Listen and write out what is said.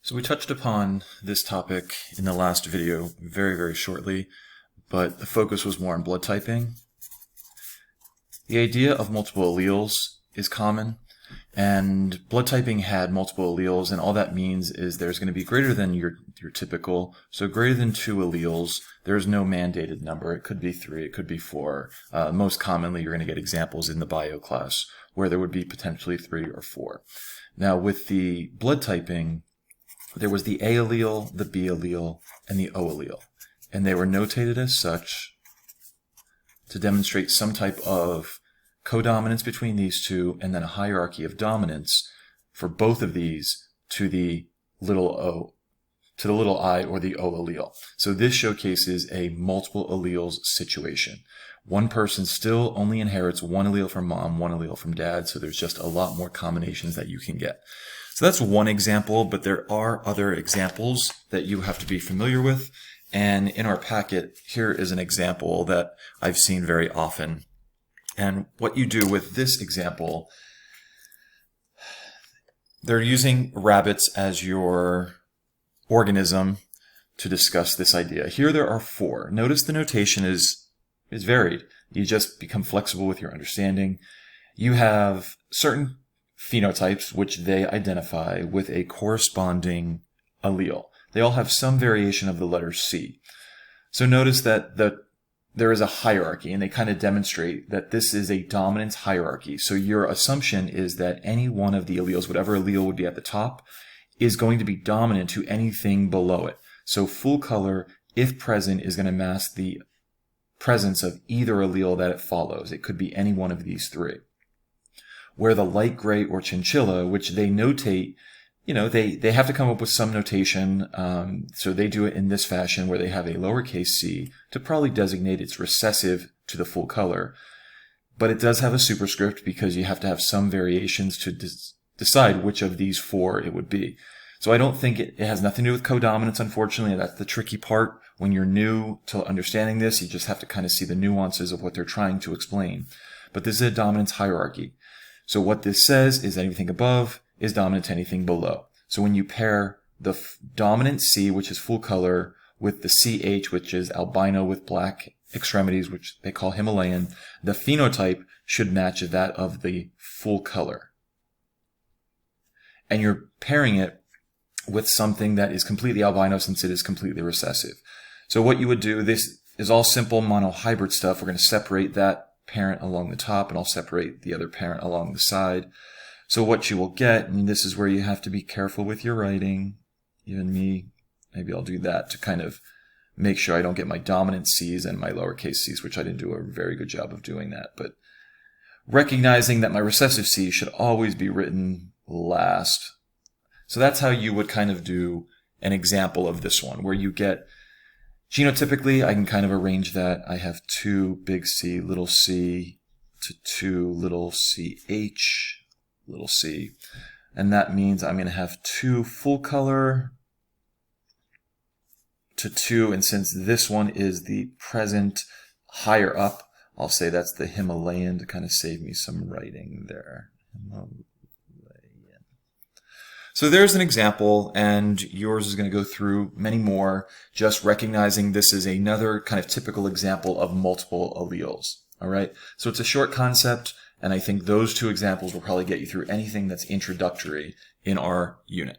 So we touched upon this topic in the last video very shortly, but the focus was more on blood typing. The idea of multiple alleles is common, and blood typing had multiple alleles, and all that means is there's going to be greater than your typical, so greater than 2 alleles. There's no mandated number. It could be 3, it could be 4. Most commonly, you're going to get examples in the bio class where there would be potentially 3 or 4. Now, with the blood typing, there was the A allele, the B allele, and the O allele. And they were notated as such to demonstrate some type of codominance between these two, and then a hierarchy of dominance for both of these to the little o, to the little I or the O allele. So this showcases a multiple alleles situation. One person still only inherits one allele from mom, one allele from dad, so there's just a lot more combinations that you can get. So that's one example, but there are other examples that you have to be familiar with. And in our packet, here is an example that I've seen very often. And what you do with this example, they're using rabbits as your organism to discuss this idea. Here there are 4. Notice the notation is varied. You just become flexible with your understanding. You have certain phenotypes which they identify with a corresponding allele. They all have some variation of the letter C. So notice that there is a hierarchy, and they kind of demonstrate that this is a dominance hierarchy. So your assumption is that any one of the alleles, whatever allele would be at the top, is going to be dominant to anything below it. So full color, if present, is going to mask the presence of either allele that it follows. It could be any one of these 3. Where the light gray or chinchilla, which they notate, they have to come up with some notation. So they do it in this fashion where they have a lowercase c to probably designate it's recessive to the full color. But it does have a superscript because you have to have some variations to decide which of these 4 it would be. So I don't think it has nothing to do with codominance, unfortunately. That's the tricky part. When you're new to understanding this, you just have to kind of see the nuances of what they're trying to explain. But this is a dominance hierarchy. So what this says is anything above is dominant to anything below. So when you pair the dominant C, which is full color, with the CH, which is albino with black extremities, which they call Himalayan, the phenotype should match that of the full color. And you're pairing it with something that is completely albino since it is completely recessive. So what you would do, this is all simple monohybrid stuff. We're going to separate that parent along the top, and I'll separate the other parent along the side. So what you will get, and this is where you have to be careful with your writing, even me, maybe I'll do that to kind of make sure I don't get my dominant C's and my lowercase c's, which I didn't do a very good job of doing that. But recognizing that my recessive C should always be written last. So that's how you would kind of do an example of this one, where you get genotypically, I can kind of arrange that. I have 2 big C, little c, to 2 little ch, little c. And that means I'm going to have 2 full color to 2. And since this one is the present higher up, I'll say that's the Himalayan to kind of save me some writing there. Himalayan. So there's an example, and yours is going to go through many more, just recognizing this is another kind of typical example of multiple alleles. All right. So it's a short concept, and I think those 2 examples will probably get you through anything that's introductory in our unit.